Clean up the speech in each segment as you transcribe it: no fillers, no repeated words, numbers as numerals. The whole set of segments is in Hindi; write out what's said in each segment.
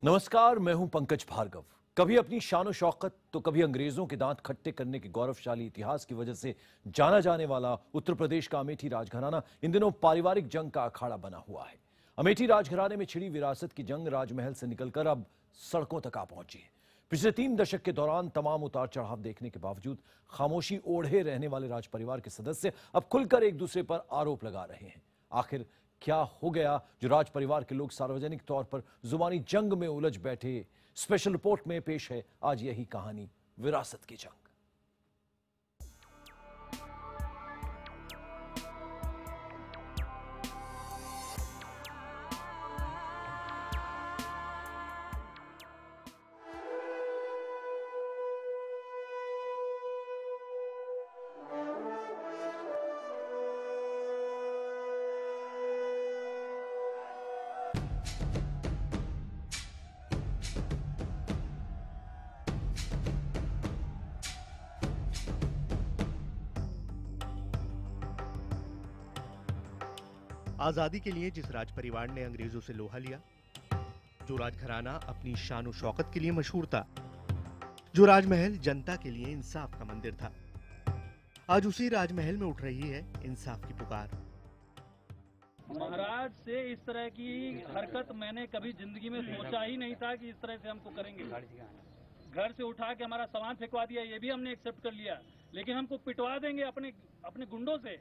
नमस्कार, मैं हूं पंकज भार्गव। कभी अपनी शान शौकत तो कभी अंग्रेजों के दांत खट्टे करने के गौरवशाली इतिहास की वजह से जाना जाने वाला उत्तर प्रदेश का अमेठी राजघराना इन दिनों पारिवारिक जंग का अखाड़ा बना हुआ है। अमेठी राजघराने में छिड़ी विरासत की जंग राजमहल से निकलकर अब सड़कों तक आ पहुंची है। पिछले 3 दशक के दौरान तमाम उतार चढ़ाव देखने के बावजूद खामोशी ओढ़े रहने वाले राज परिवार के सदस्य अब खुलकर एक दूसरे पर आरोप लगा रहे हैं। आखिर क्या हो गया जो राज परिवार के लोग सार्वजनिक तौर पर जुबानी जंग में उलझ बैठे? स्पेशल रिपोर्ट में पेश है आज यही कहानी, विरासत की जंग। आजादी के लिए जिस राज परिवार ने अंग्रेजों से लोहा लिया, जो राजघराना अपनी शान शौकत के लिए मशहूर था, जो राजमहल जनता के लिए इंसाफ का मंदिर था, आज उसी राजमहल में उठ रही है इंसाफ की पुकार। महाराज से इस तरह की हरकत मैंने कभी जिंदगी में सोचा ही नहीं था कि इस तरह से हमको करेंगे। घर से उठा के हमारा सामान फेंकवा दिया, ये भी हमने एक्सेप्ट कर लिया, लेकिन हमको पिटवा देंगे अपने गुंडों से,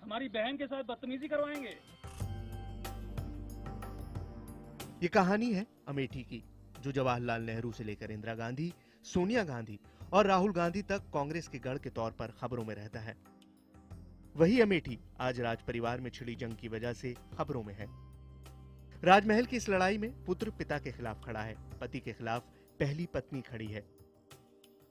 हमारी बहन के साथ बदतमीजी करवाएंगे। ये कहानी है अमेठी की, जो जवाहरलाल नेहरू से लेकर इंदिरा गांधी, सोनिया गांधी और राहुल गांधी तक कांग्रेस के गढ़ के तौर पर खबरों में रहता है। वही अमेठी आज राज परिवार में छिड़ी जंग की वजह से खबरों में है। राजमहल की इस लड़ाई में पुत्र पिता के खिलाफ खड़ा है, पति के खिलाफ पहली पत्नी खड़ी है।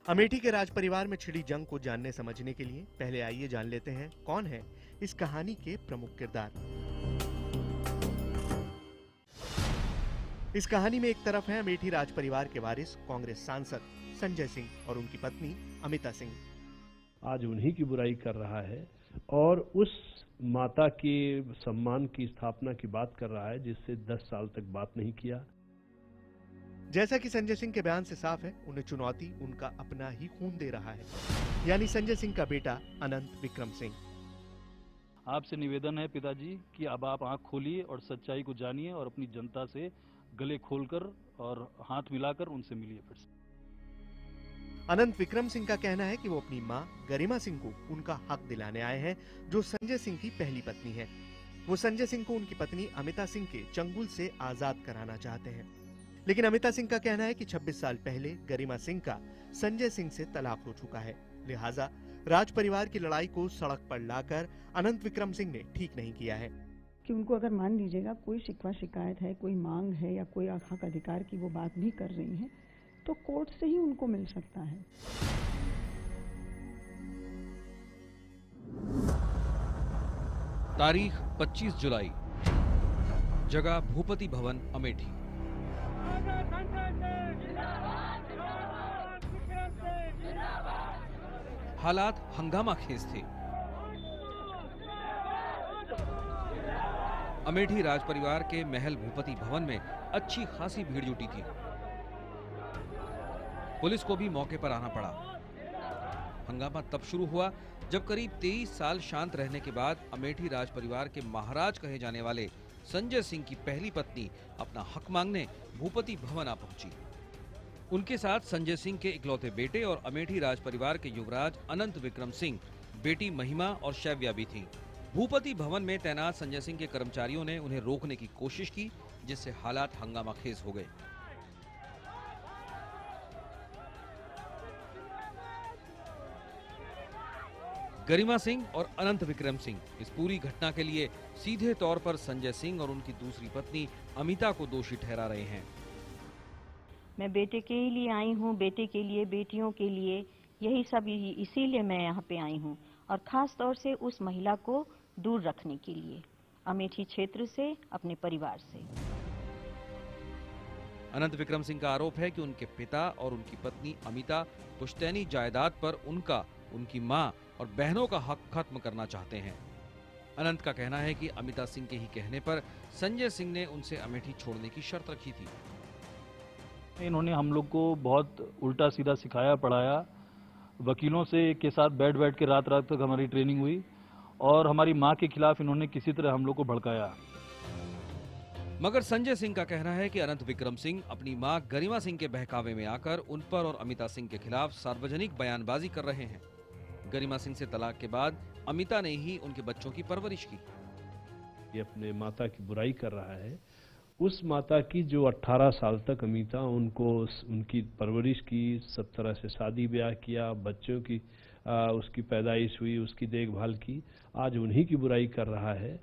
अमेठी के राज परिवार में छिड़ी जंग को जानने समझने के लिए पहले आइए जान लेते हैं कौन है इस कहानी के प्रमुख किरदार। इस कहानी में एक तरफ है अमेठी राज परिवार के वारिस कांग्रेस सांसद संजय सिंह और उनकी पत्नी अमिता सिंह। आज उन्हीं की बुराई कर रहा है और उस माता के सम्मान की स्थापना की बात कर रहा है जिससे 10 साल तक बात नहीं किया। जैसा कि संजय सिंह के बयान से साफ है, उन्हें चुनौती उनका अपना ही खून दे रहा है, यानी संजय सिंह का बेटा अनंत विक्रम सिंह। आपसे निवेदन है पिताजी कि अब आप आंख खोलिए और सच्चाई को जानिए और अपनी जनता से गले खोलकर और हाथ मिलाकर उनसे मिलिए फिर से। अनंत विक्रम सिंह का कहना है कि वो अपनी मां गरिमा सिंह को उनका हक दिलाने आए हैं, जो संजय सिंह की पहली पत्नी है। वो संजय सिंह को उनकी पत्नी अमिता सिंह के चंगुल से आजाद कराना चाहते हैं, लेकिन अमिता सिंह का कहना है कि 26 साल पहले गरिमा सिंह का संजय सिंह से तलाक हो चुका है, लिहाजा राज परिवार की लड़ाई को सड़क पर लाकर अनंत विक्रम सिंह ने ठीक नहीं किया है। कि उनको अगर मान लीजिएगा कोई शिकवा शिकायत है, कोई मांग है या कोई हक अधिकार की वो बात भी कर रही हैं, तो कोर्ट से ही उनको मिल सकता है। तारीख 25 जुलाई, जगह भूपति भवन अमेठी। हालात हंगामा खेज थे। अमेठी राज परिवार के महल भूपति भवन में अच्छी खासी भीड़ जुटी थी। पुलिस को भी मौके पर आना पड़ा। हंगामा तब शुरू हुआ जब करीब 23 साल शांत रहने के बाद अमेठी राज परिवार के महाराज कहे जाने वाले संजय सिंह की पहली पत्नी अपना हक मांगने भूपति भवन आ पहुंची। उनके साथ संजय सिंह के इकलौते बेटे और अमेठी राज परिवार के युवराज अनंत विक्रम सिंह, बेटी महिमा और शैव्या भी थीं। भूपति भवन में तैनात संजय सिंह के कर्मचारियों ने उन्हें रोकने की कोशिश की, जिससे हालात हंगामाखेज हो गए। गरिमा सिंह और अनंत विक्रम सिंह इस पूरी घटना के लिए सीधे तौर पर संजय सिंह और उनकी दूसरी पत्नी अमिता को दोषी ठहरा रहे हैं। मैं बेटे के ही लिए आई हूँ, बेटे के लिए, बेटियों के लिए, यही सब इसीलिए मैं यहाँ पे आई हूँ, और खास तौर से उस महिला को दूर रखने के लिए अमेठी क्षेत्र से, अपने परिवार से। अनंत विक्रम सिंह का आरोप है कि उनके पिता और उनकी पत्नी अमिता पुश्तैनी जायदाद पर उनका, उनकी मां और बहनों का हक खत्म करना चाहते हैं। अनंत का कहना है कि अमिता सिंह के ही कहने पर संजय सिंह ने उनसे अमेठी छोड़ने की शर्त रखी थी। इन्होंने हम लोग को बहुत उल्टा सीधा सिखाया पढ़ाया। वकीलों से के साथ बैठ बैठ के रात रात तक हमारी ट्रेनिंग हुई और हमारी मां के खिलाफ इन्होंने किसी तरह हम लोग को भड़काया। मगर संजय सिंह का कहना है कि अनंत विक्रम सिंह अपनी मां गरिमा सिंह के बहकावे में आकर उन पर और अमिता सिंह के खिलाफ सार्वजनिक बयानबाजी कर रहे हैं। गरिमा सिंह से तलाक के बाद अमिता ने ही उनके बच्चों की परवरिश की। ये अपने माता की बुराई कर रहा है, उस माता की जो 18 साल तक अमिता उनको उनकी परवरिश की, सब तरह से शादी ब्याह किया, बच्चों की उसकी पैदाइश हुई, उसकी देखभाल की, आज उन्हीं की बुराई कर रहा है।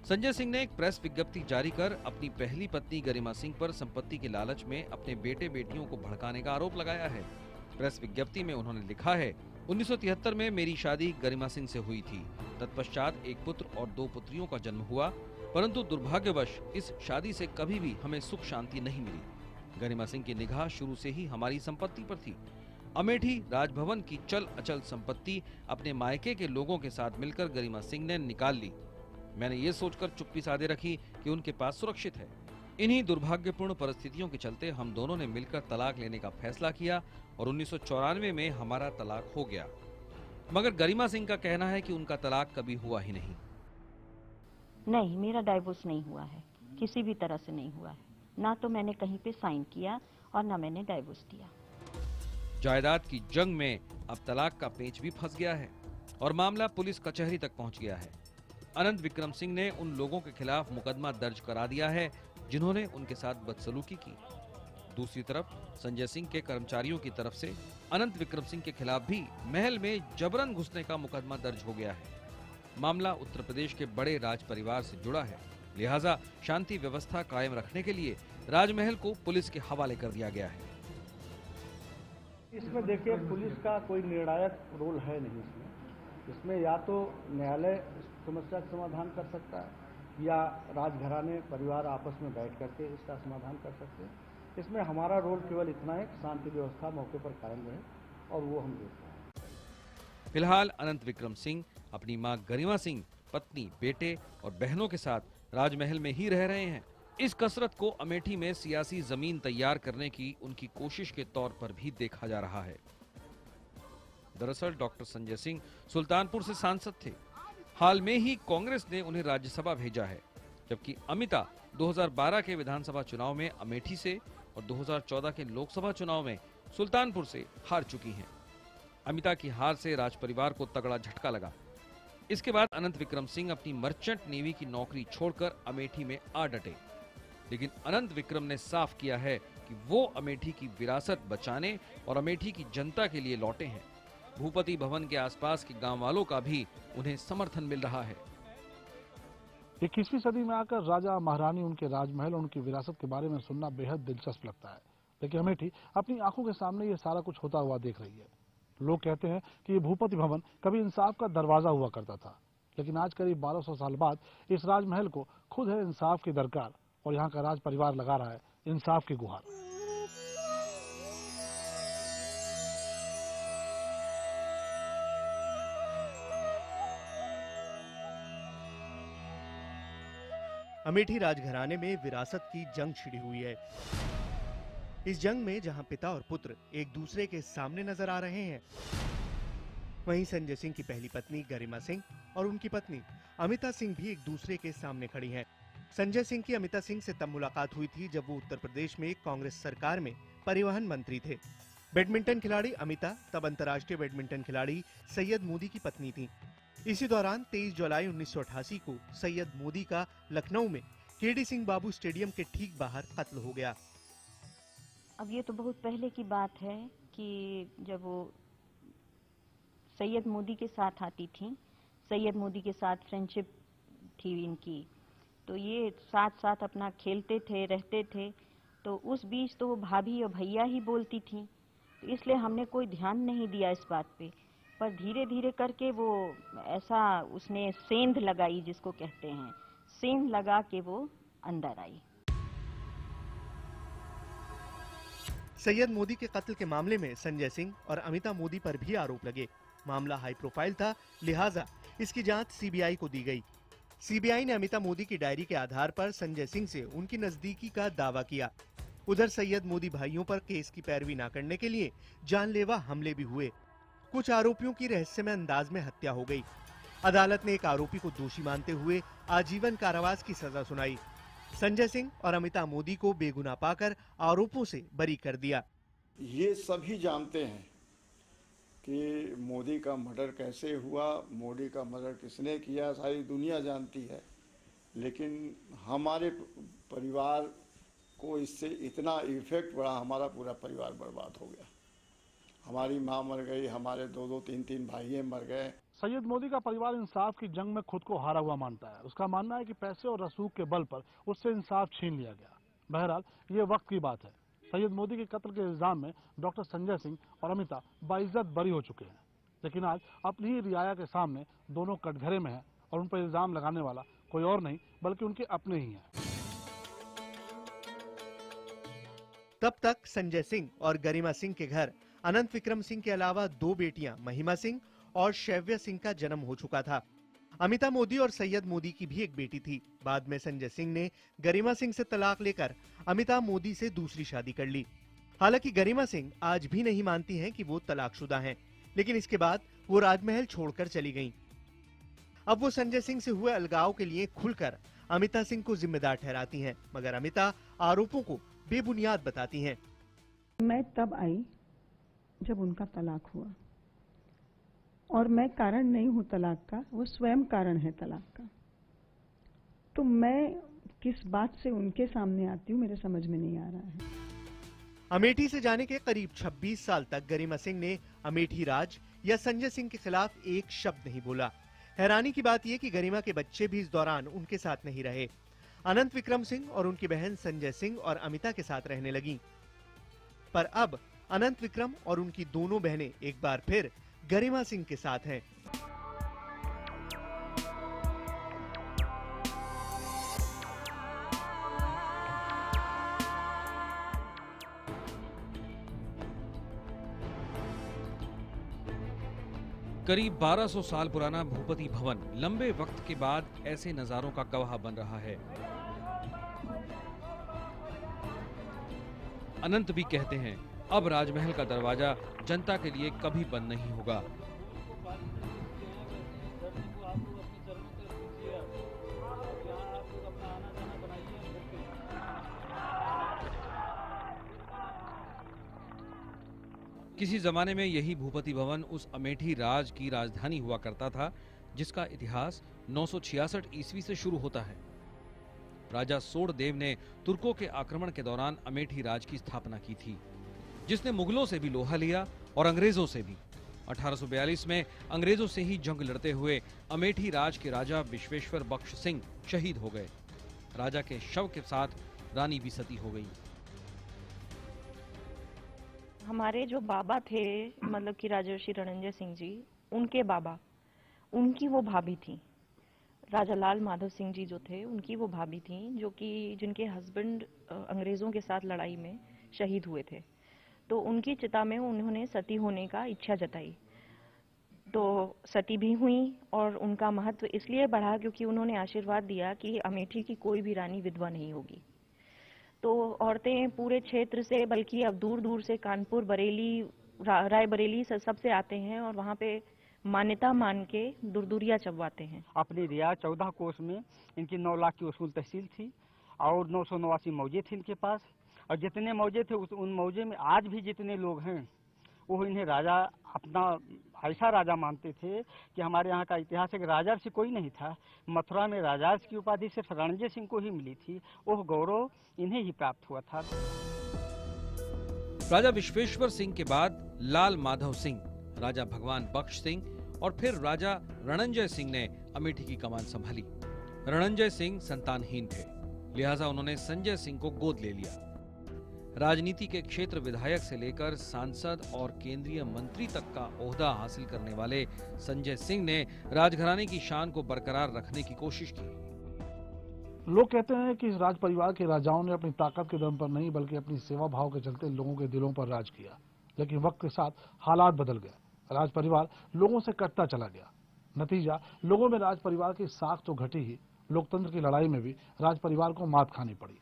संजय सिंह ने एक प्रेस विज्ञप्ति जारी कर अपनी पहली पत्नी गरिमा सिंह पर संपत्ति के लालच में अपने बेटे बेटियों को भड़काने का आरोप लगाया है। प्रेस विज्ञप्ति में उन्होंने लिखा है, 1973 में मेरी शादी गरिमा सिंह से हुई थी। तत्पश्चात एक पुत्र और 2 पुत्रियों का जन्म हुआ, परंतु दुर्भाग्यवश इस शादी से कभी भी हमें सुख शांति नहीं मिली। गरिमा सिंह की निगाह शुरू से ही हमारी संपत्ति पर थी। अमेठी राजभवन की चल अचल संपत्ति अपने मायके के लोगों के साथ मिलकर गरिमा सिंह ने निकाल ली। मैंने ये सोचकर चुप्पी साधे रखी कि उनके पास सुरक्षित है। इन्हीं दुर्भाग्यपूर्ण परिस्थितियों के चलते हम दोनों ने मिलकर तलाक लेने का फैसला किया और 1994 में हमारा तलाक हो गया। मगर गरिमा सिंह का कहना है कि उनका तलाक कभी हुआ ही नहीं। नहीं, मेरा डाइवोर्स नहीं हुआ है, किसी भी तरह से नहीं हुआ है। ना तो मैंने कहीं पे साइन किया और ना मैंने डाइवोर्स दिया। जायदाद की जंग में अब तलाक का पेंच भी फंस गया है और मामला पुलिस कचहरी तक पहुंच गया है। अनंत विक्रम सिंह ने उन लोगों के खिलाफ मुकदमा दर्ज करा दिया है जिन्होंने उनके साथ बदसलूकी की। दूसरी तरफ संजय सिंह के कर्मचारियों की तरफ से अनंत विक्रम सिंह के खिलाफ भी महल में जबरन घुसने का मुकदमा दर्ज हो गया है। मामला उत्तर प्रदेश के बड़े राज परिवार से जुड़ा है, लिहाजा शांति व्यवस्था कायम रखने के लिए राजमहल को पुलिस के हवाले कर दिया गया है। इसमें देखिए, पुलिस का कोई निर्णायक रोल है नहीं। इसमें या तो न्यायालय समस्या का समाधान कर सकता है या राजघराने परिवार आपस में बैठ करके इसका समाधान कर सकते हैं। इसमें हमारा रोल केवल इतना है कि शांति व्यवस्था मौके पर कायम रहे और वो हम देखते हैं। फिलहाल अनंत विक्रम सिंह अपनी मां गरिमा सिंह, पत्नी, बेटे और बहनों के साथ राजमहल में ही रह रहे हैं। इस कसरत को अमेठी में सियासी जमीन तैयार करने की उनकी कोशिश के तौर पर भी देखा जा रहा है। दरअसल डॉक्टर संजय सिंह सुल्तानपुर से सांसद थे। हाल में ही कांग्रेस ने उन्हें राज्यसभा भेजा है, जबकि अमिता 2012 के विधानसभा चुनाव में अमेठी से और 2014 के लोकसभा चुनाव में सुल्तानपुर से हार चुकी हैं। अमिता की हार से राज परिवार को तगड़ा झटका लगा। इसके बाद अनंत विक्रम सिंह अपनी मर्चेंट नेवी की नौकरी छोड़कर अमेठी में आ डटे। लेकिन अनंत विक्रम ने साफ किया है कि वो अमेठी की विरासत बचाने और अमेठी की जनता के लिए लौटे हैं। भूपति भवन के आसपास के गांव वालों का भी उन्हें समर्थन मिल रहा है। 21वीं सदी में आकर राजा महारानी, उनके राजमहल और उनकी विरासत के बारे में सुनना बेहद दिलचस्प लगता है, लेकिन अमेठी अपनी आंखों के सामने ये सारा कुछ होता हुआ देख रही है। लोग कहते हैं कि ये भूपति भवन कभी इंसाफ का दरवाजा हुआ करता था, लेकिन आज करीब 1200 साल बाद इस राजमहल को खुद है इंसाफ की दरकार और यहाँ का राज परिवार लगा रहा है इंसाफ की गुहार। अमेठी राजघराने में विरासत की जंग छिड़ी हुई है। इस जंग में जहां पिता और पुत्र एक दूसरे के सामने नजर आ रहे हैं, वहीं संजय सिंह की पहली पत्नी गरिमा सिंह और उनकी पत्नी अमिता सिंह भी एक दूसरे के सामने खड़ी हैं। संजय सिंह की अमिता सिंह से तब मुलाकात हुई थी जब वो उत्तर प्रदेश में कांग्रेस सरकार में परिवहन मंत्री थे। बैडमिंटन खिलाड़ी अमिता तब अंतर्राष्ट्रीय बैडमिंटन खिलाड़ी सैयद मोदी की पत्नी थी। इसी दौरान 23 जुलाई 1988 को सैयद मोदी का लखनऊ में केडी सिंह बाबू स्टेडियम के ठीक बाहर कत्ल हो गया। अब ये तो बहुत पहले की बात है कि जब वो सैयद मोदी के साथ आती थी, सैयद मोदी के साथ फ्रेंडशिप थी इनकी, तो ये साथ साथ अपना खेलते थे, रहते थे। तो उस बीच तो वो भाभी और भैया ही बोलती थी, तो इसलिए हमने कोई ध्यान नहीं दिया इस बात पे। पर धीरे धीरे करके वो ऐसा उसने सेंध लगाई, जिसको कहते हैं, सेंध लगा के वो अंदर आई। सैयद मोदी के कत्ल के मामले में संजय सिंह और अमिता मोदी पर भी आरोप लगे। मामला हाई प्रोफाइल था, लिहाजा इसकी जांच सीबीआई को दी गई। सीबीआई ने अमिता मोदी की डायरी के आधार पर संजय सिंह से उनकी नजदीकी का दावा किया। उधर सैयद मोदी भाइयों पर केस की पैरवी न करने के लिए जानलेवा हमले भी हुए। कुछ आरोपियों की रहस्यमय अंदाज में हत्या हो गई। अदालत ने एक आरोपी को दोषी मानते हुए आजीवन कारावास की सजा सुनाई। संजय सिंह और अमिता मोदी को बेगुनाह पाकर आरोपों से बरी कर दिया। ये सभी जानते हैं कि मोदी का मर्डर कैसे हुआ, मोदी का मर्डर किसने किया, सारी दुनिया जानती है। लेकिन हमारे परिवार को इससे इतना इफेक्ट पड़ा, हमारा पूरा परिवार बर्बाद हो गया। हमारी माँ मर गई, हमारे दो तीन भाई मर गए। सैयद मोदी का परिवार इंसाफ की जंग में खुद को हारा हुआ मानता है। उसका मानना है कि पैसे और रसूख के बल पर उससे इंसाफ छीन लिया गया। बहरहाल ये वक्त की बात है। सैयद मोदी के कत्ल के इल्जाम में डॉक्टर संजय सिंह और अमिता बाइज्जत बरी हो चुके हैं, लेकिन आज अपनी ही रियाया के सामने दोनों कटघरे में हैं और उन पर इल्जाम लगाने वाला कोई और नहीं बल्कि उनके अपने ही हैं। तब तक संजय सिंह और गरिमा सिंह के घर अनंत विक्रम सिंह के अलावा 2 बेटियां महिमा सिंह और शैव्य सिंह का जन्म हो चुका था। अमिता मोदी और सैयद मोदी की भी एक बेटी थी। बाद में संजय सिंह ने गरिमा सिंह से तलाक लेकर अमिता मोदी से दूसरी शादी कर ली। हालांकि गरिमा सिंह आज भी नहीं मानती हैं कि वो तलाकशुदा हैं, लेकिन इसके बाद वो राजमहल छोड़कर चली गईं। अब वो संजय सिंह से हुए अलगाव के लिए खुलकर अमिता सिंह को जिम्मेदार ठहराती हैं, मगर अमिता आरोपों को बेबुनियाद बताती हैं। मैं तब आई जब उनका तलाक हुआ, और मैं कारण नहीं हूं तलाक का, वो स्वयं कारण है तलाक का। तो मैं किस बात से उनके सामने आती हूँ, मेरे समझ में नहीं आ रहा है। अमेठी से जाने के करीब 26 साल तक गरिमा सिंह ने अमेठी राज या संजय सिंह के खिलाफ एक शब्द नहीं बोला। हैरानी की बात यह कि गरिमा के बच्चे भी इस दौरान उनके साथ नहीं रहे। अनंत विक्रम सिंह और उनकी बहन संजय सिंह और अमिता के साथ रहने लगी। पर अब अनंत विक्रम और उनकी दोनों बहनें एक बार फिर गरिमा सिंह के साथ हैं। करीब 1200 साल पुराना भूपति भवन लंबे वक्त के बाद ऐसे नजारों का गवाह बन रहा है। अनंत भी कहते हैं अब राजमहल का दरवाजा जनता के लिए कभी बंद नहीं होगा। किसी जमाने में यही भूपति भवन उस अमेठी राज की राजधानी हुआ करता था, जिसका इतिहास 966 ईस्वी से शुरू होता है। राजा सोढ़देव ने तुर्कों के आक्रमण के दौरान अमेठी राज की स्थापना की थी, जिसने मुगलों से भी लोहा लिया और अंग्रेजों से भी। 1842 में अंग्रेजों से ही जंग लड़ते हुए अमेठी राज के राजा विश्वेश्वर बख्श सिंह शहीद हो गए। राजा के शव के साथ रानी भी सती हो गई। हमारे जो बाबा थे, मतलब कि राजर्षि रणंजय सिंह जी, उनके बाबा, उनकी वो भाभी थी। राजा लाल माधव सिंह जी जो थे, उनकी वो भाभी थी, जो कि जिनके हस्बैंड अंग्रेजों के साथ लड़ाई में शहीद हुए थे। तो उनकी चिता में उन्होंने सती होने का इच्छा जताई, तो सती भी हुई। और उनका महत्व इसलिए बढ़ा क्योंकि उन्होंने आशीर्वाद दिया कि अमेठी की कोई भी रानी विधवा नहीं होगी। तो औरतें पूरे क्षेत्र से, बल्कि अब दूर दूर से कानपुर, बरेली, रायबरेली सबसे आते हैं और वहाँ पे मान्यता मान के दुरदुरिया चबवाते हैं। अपनी रिया 14 कोस में इनकी 9 लाख की उसूल तहसील थी और 989 मौजे थे इनके पास। और जितने मौजे थे उन मौजे में आज भी जितने लोग हैं वो इन्हें राजा अपना ऐसा राजा मानते थे कि हमारे यहाँ का इतिहास है कि राजा से कोई नहीं था। मथुरा में राजा की उपाधि सिर्फ रणजय सिंह को ही मिली थी, वो गौरव इन्हें ही प्राप्त हुआ था। राजा विश्वेश्वर सिंह के बाद लाल माधव सिंह, राजा भगवान बख्श सिंह और फिर राजा रणंजय सिंह ने अमेठी की कमान संभाली। रणंजय सिंह संतानहीन थे, लिहाजा उन्होंने संजय सिंह को गोद ले लिया। राजनीति के क्षेत्र विधायक से लेकर सांसद और केंद्रीय मंत्री तक का ओहदा हासिल करने वाले संजय सिंह ने राजघराने की शान को बरकरार रखने की कोशिश की। लोग कहते हैं कि इस राज परिवार के राजाओं ने अपनी ताकत के दम पर नहीं बल्कि अपनी सेवा भाव के चलते लोगों के दिलों पर राज किया। लेकिन वक्त के साथ हालात बदल गए, राज परिवार लोगों से कटता चला गया। नतीजा, लोगों में राज परिवार की साख तो घटी ही, लोकतंत्र की लड़ाई में भी राज परिवार को मात खानी पड़ी।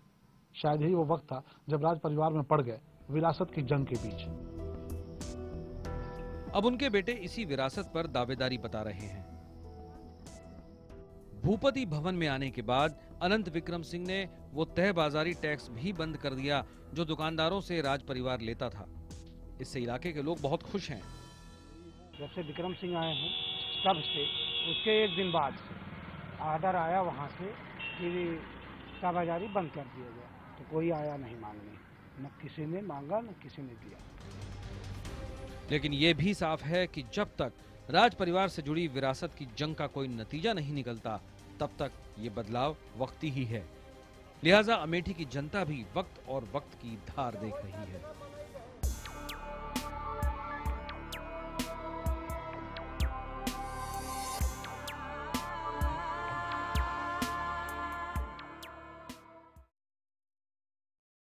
शायद यही वो वक्त था जब राज परिवार में पड़ गए विरासत की जंग के बीच। अब उनके बेटे इसी विरासत पर दावेदारी बता रहे हैं। भूपति भवन में आने के बाद अनंत विक्रम सिंह ने वो तय बाजारी टैक्स भी बंद कर दिया जो दुकानदारों से राज परिवार लेता था। इससे इलाके के लोग बहुत खुश हैं। जब से विक्रम सिंह आए हैं तब से उसके एक दिन बाद आर्डर आया वहाँ से कि काबाजारी बंद कर दिया गया, तो कोई आया नहीं मांगने, न किसी ने मांगा न किसी ने दिया। लेकिन ये भी साफ है कि जब तक राज परिवार से जुड़ी विरासत की जंग का कोई नतीजा नहीं निकलता तब तक ये बदलाव वक्ती ही है। लिहाजा अमेठी की जनता भी वक्त और वक्त की धार देख रही है।